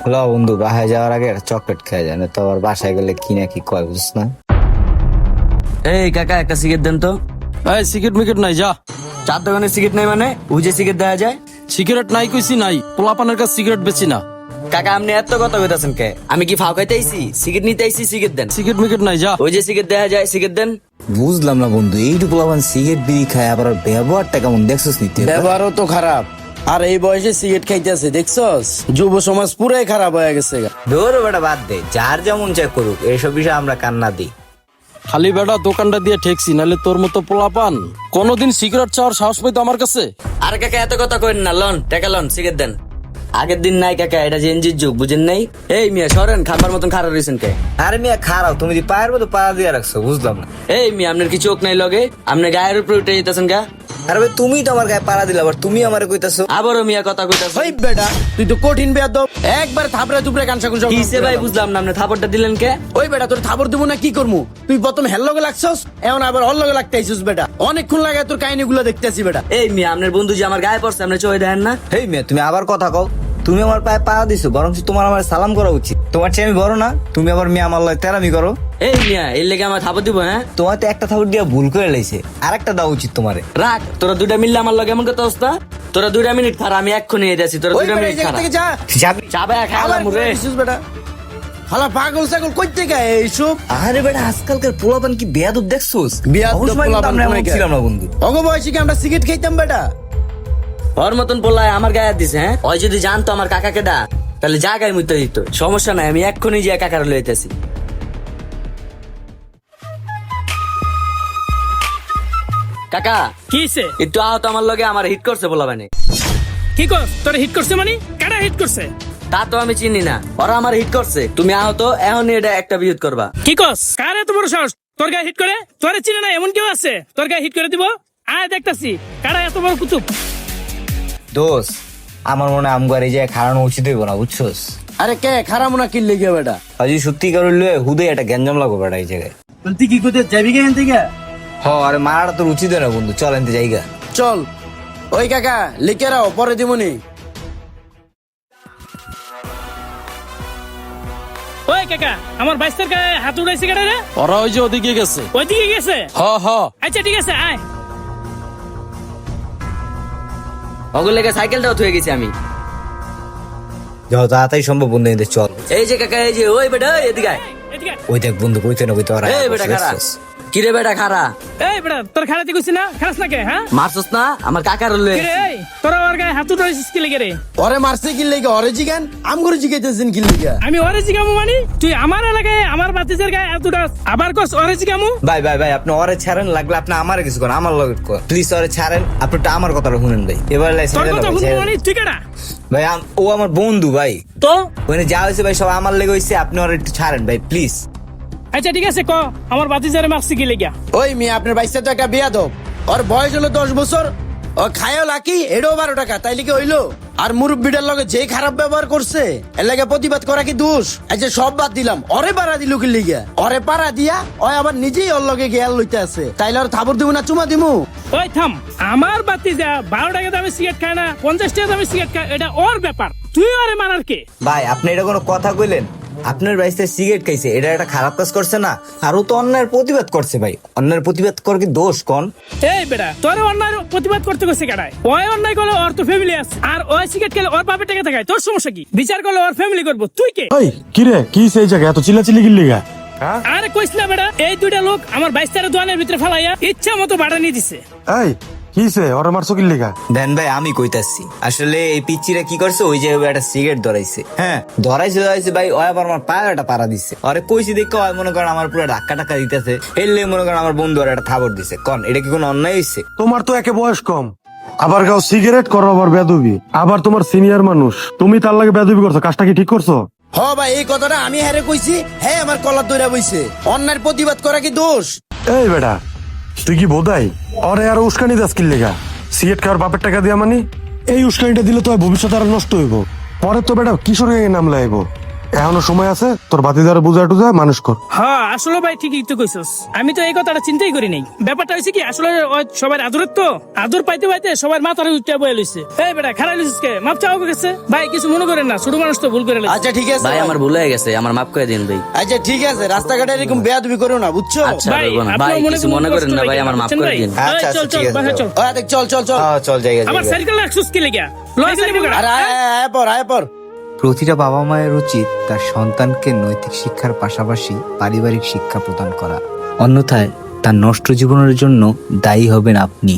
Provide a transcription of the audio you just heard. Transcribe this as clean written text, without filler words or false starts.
হলো বন্ধু, বাসায় যাওয়ার আগে একটা চকলেট খেয়ে যায় না তো আবার বাসায় গেলে কি না কি কয় বুঝছ না। এই কাকা একটা সিগারেট দেন তো। এই সিগারেট মিকেট নাই, যা। চার দোকানে সিগারেট নাই মানে ওই যে সিগারেট দেওয়া যায়। সিগারেট নাই কইছি নাই, পোলাপানের কাছে সিগারেট বেচি না। কাকা আপনি এত কথা কইতাছেন কে? আমি কি ফাও খাইতে আইছি? সিগারেট নিতে আইছি, সিগারেট দেন। সিগারেট মিকেট নাই, যা। ওই যে সিগারেট দেওয়া যায়, সিগারেট দেন। বুঝলাম না বন্ধু, এইটুকু পোলাপান সিগারেট বিড়ি খায় আবার ওর ব্যবহারটা কেমন দেখছস নিতে? ব্যবহারও তো খারাপ, আর এই বয়সে সিগারেট খাইতেছে দেখছস? যুব সমাজ পুরাই খারাপ হয়ে গেছে। ধরো বেটা বাদ দে, যার যেমন চাই করুক, এইসব বিষয়ে আমরা কান্না দিই। খালি বেটা দোকানটা দিয়ে ঠেকছি, নাহলে তোর মতো পোলাপান কোনোদিন সিগারেট চাওয়ার সাহস পাইতো আমার কাছে? আর কাকা এত কথা কইন না, লন টাকা লন, সিগারেট দেন। আগের দিন নাই কাকা, এটা জেনজির যুগ, বুঝেন নাই? এই মিয়া সরেন, খাবার মতন খারাপ রয়েছেন কে? আরে মিয়া খারাপ, তুমি যে পায়ের মতো পা দিয়ে রাখছো, বুঝলাম না। এই মিয়া আপনার কি চোখ নাই লগে? আপনার গায়ের উপরে উঠে যেতেছেন গা। আরে ভাই তুমি তো আমার গায়ে পাড়া দিলে, আবার তুমি আমারে কইতাছো। আবারও মিয়া কথা কইতাছেন। ওই বেটা তুই তো কঠিন বেয়াদব, একবার থাপড়ে তুপড়ে কানসা কুনসা কিসে ভাই বুঝলাম না, আপনি থাপড়টা দিলেন কে? ওই বেটা তোর থাপড় দিব না কি করমু? তুই প্রথম হেল লগে লাগছস, এখন আবার হল লগে লাগতে আইছস। বেটা অনেকক্ষণ লাগে তোর কাহিনীগুলো দেখতেছি। বেটা এই মিয়া আপনার বন্ধু যে আমার গায়ে পড়ছে, আপনি চোখে দেখেন না? হেই মিয়া তুমি আবার কথা কও। তুমি আমার পায়ে পা দিছো, বরং তোমার আমার সালাম করা উচিত। তোমার চেয়ে আমি বড় না, তুমি আবার মিয়া আমার লয় তেরামি করো। এই মিয়া এর লেগে আমার থাপড় দিব? হ্যাঁ তোমার তো একটা থাপড় দিয়া ভুল করে লাইছে, আরেকটা দেওয়া উচিত তোমারে। রাখ, তোরা দুইটা মিললে আমার লগে এমন কথা অবস্থা। তোরা 2 মিনিট খারা, আমি এক্ষুনি এসেছি। তোরা ওই 2 বেটা এই মিনিট জায়গা খারা। থেকে যা। যাবি? চাবে আবার খাওয়ালাম রে। আইছস বেটা, হালা পাগল ছাগল কই থেকে এইসব? আরে বেটা আজকালকার পোলাপান কি বেয়াদব দেখছোস? বেয়াদব অবশ্য আমি পোলাপান আমরা এমন কোনে ছিলাম না বন্ধু। অগ বয়সে কি আমরা সিগারেট খাইতাম? বেটা ওর মতন বললাই আমার গায়ে হাত দিছে। হ্যাঁ ওই যদি জানতো আমার কাকাকে ডা, তাহলে যা গায়ে মুইতে দিত। সমস্যা নাই, আমি এক্ষুনি যে কাকার লইতেছি। কাকা কিছে একটু আহত আমার লগে, আমার হিট করছে বলা মানে। কি কর তোর হিট করছে মানে? কারা হিট করছে? তা তো আমি চিনি না, ওরা আমার হিট করছে। তুমি আহত, এখন এটা একটা বিরোধ করবা। কি কস? কার এত বড় সাহস তোর গায়ে হিট করে? তোরে চিনে না এমন কেউ আছে তোর গায়ে হিট করে দিব? আয় দেখতাছি কারা এত বড় কুতুব। দোষ আমার মনে হয় আমগার এই জায়গায় খাড়ানো উচিত হইব না, বুঝছোস? আরে কে খারাপ না কি লেগে? বেটা আজি সত্যি করে লয়ে হুদে একটা গ্যাঞ্জাম লাগো বেটা এই জায়গায়। তুই কি করতে যাবি কেন থেকে? হ আরে মারাটা তোর উচিত না বন্ধু, চল এনতে জায়গা। চল। ওই কাকা লিখে রাও, পরে দিমনি। ওই কাকা আমার বাইস্তার গায়ে হাত উড়াইছে কেন রে? ওরা ওই যে ওদিকে গেছে। ওইদিকে গেছে? হ হ। আচ্ছা ঠিক আছে আয়। ওগুলো লেগে সাইকেলটাও থুয়ে গেছি আমি। যাও তাড়াতাড়ি সম্ভব বন্ধু এনতে চল। এই যে কাকা, এই যে ওই বেটা এদিকে আয়। এদিকে আয়। ওই দেখ বন্ধু কইতে না কইতে ওরা এই বেটা খারা, কিরে বেটা খারা, এই বেটা তোর খারাতে কইছি না, খারাস না কে? হ্যাঁ মারছস না আমার কাকার লয়ে। কিরে এই তোরা ওর গায়ে হাত উড়াইছিস কি লেগে রে? ওরে মারছে কি লেগে? ওরে জিগান, আম করে জিগাইতেছেন কি লেগে? আমি ওরে জিগামু মানে? তুই আমার এলাকায় আমার বাতিজের গায়ে হাত উড়াস, আবার কস ওরে জিগামু? ভাই ভাই ভাই আপনি ওরে ছাড়েন, লাগলে আপনি আমারে কিছু করেন, আমার লগে কর প্লিজ। ওরে ছাড়েন, আপনি তো আমার কথাটা শুনেন ভাই। এবার তোর কথা শুনবো মানে? তুই কেডা? ভাই ও আমার বন্ধু ভাই। তো ওখানে যা হয়েছে ভাই সব আমার লেগে হয়েছে, আপনি ওরে একটু ছাড়েন ভাই প্লিজ। আচ্ছা ঠিক আছে ক আমার বাতিজারে মারছি কি লেগা? ওই মেয়ে আপনার বাইসটা তো একটা বেয়াদব। ওর বয়স হলো 10 বছর, ও খায়ও লাকি এটাও 12 টাকা, তাইলে কি হইলো? আর মুরব্বিটার লগে যে খারাপ ব্যবহার করছে এর লাগে প্রতিবাদ করা কি দোষ? আচ্ছা সব বাদ দিলাম, ওরে পাড়া দিল কি লিগা? ওরে পাড়া দিয়া ওই আবার নিজেই ওর লগে গেয়াল লইতে আছে, তাইলে আর থাবর দিব না চুমা দিমু? ওই থাম, আমার বাতিজা 12 টাকা দামে সিগারেট খায় না, 50 টাকা দামে সিগারেট খায়, এটা ওর ব্যাপার। তুই ওরে মারার কে? ভাই আপনি এটা কোনো কথা কইলেন? আপনার বাইসে সিগারেট খাইছে, এটা একটা খারাপ কাজ করছে না? আর ও তো অন্যায়ের প্রতিবাদ করছে ভাই, অন্যায়ের প্রতিবাদ করে কি দোষ কোন? এই বেটা তোর অন্যায় প্রতিবাদ করতে গেছে কাটায়। ওই অন্যায় করলে ওর তো ফ্যামিলি আছে, আর ওই সিগারেট খেলে ওর বাপের টাকা থাকায় তোর সমস্যা কি? বিচার করলে ওর ফ্যামিলি করবো, তুই কে? ওই কিরে কি সেই জায়গা এত চিল্লাচিল্লি কি লিগা? আরে কইস না বেটা, এই দুইটা লোক আমার 22 টাকা দোকানের ভিতরে ফালাইয়া ইচ্ছা মতো ভাড়া নিয়ে দিছে। এই কিসে ওরা মারছো কি লিগা? দেন ভাই আমি কইতাছি, আসলে এই পিচ্চিরা কি করছে, ওই যে একটা সিগারেট ধরাইছে। হ্যাঁ ধরাইছে ভাই, ওই আবার আমার পায়ে একটা পাড়া দিচ্ছে। আরে কইছি দেখো ওই মনে করেন আমার পুরো ধাক্কা টাক্কা দিতেছে, এলে মনে করেন আমার বন্ধু আর একটা থাবর দিছে। কোন এটা কি কোনো অন্যায় হইছে? তোমার তো একে বয়স কম, আবার গাও সিগারেট করো, আবার বেদবি, আবার তোমার সিনিয়র মানুষ, তুমি তার লাগে বেদবি করছো, কাজটা কি ঠিক করছো? হ ভাই এই কথাটা আমি হেরে কইছি, হ্যাঁ আমার কলার দইরা বইছে। অন্যায়ের প্রতিবাদ করা কি দোষ? এই বেটা তুই কি বোধাই ওরে আর উস্কানি দাস কি লিগা? সিগারেট খাওয়ার বাপের টাকা দিয়া মানে এই উস্কানিটা দিলে তো ভবিষ্যৎ আর নষ্ট হইব, পরে তো বেটা কিশোর নাম লাইব। এখনো সময় আছে, তোর বাতিদার বুঝা টুজা মানুষ কর। হ্যাঁ আসলে ভাই ঠিকই তো কইছস, আমি তো এই কথাটা চিন্তাই করি নাই। ব্যাপারটা হয়েছে কি, আসলে ওই সবার আদরের তো আদর পাইতে পাইতে সবার মাথার উঠে বয়ে লইছে। এই বেটা খারাপ লইছিস কে, মাপ চাও গেছে ভাই, কিছু মনে করেন না, ছোট মানুষ তো ভুল করে লইছে। আচ্ছা ঠিক আছে ভাই আমার ভুল হয়ে গেছে, আমার মাফ করে দিন ভাই। আচ্ছা ঠিক আছে, রাস্তাঘাটে এরকম বেয়াদবি করো না, বুঝছো? আচ্ছা ভাই, বলবো না। আপনার ভাই মনে কিছু কোনো মনে করেন কষ্ট না ভাই, লাগে আমার না, মাফ বুঝছেন করে ভাই? দিন। আচ্ছা, এই, চল ঠিক চল আছে, বাসায় যাও। চল। দেখ চল চল চল। চল জায়গা আমার সাইকেল রাখছিস কি লেগা? লয় যাইবো কেডা? আর আয় পর আয় পর। প্রতিটা বাবা মায়ের উচিত তার সন্তানকে নৈতিক শিক্ষার পাশাপাশি পারিবারিক শিক্ষা প্রদান করা, অন্যথায় তার নষ্ট জীবনের জন্য দায়ী হবেন আপনি।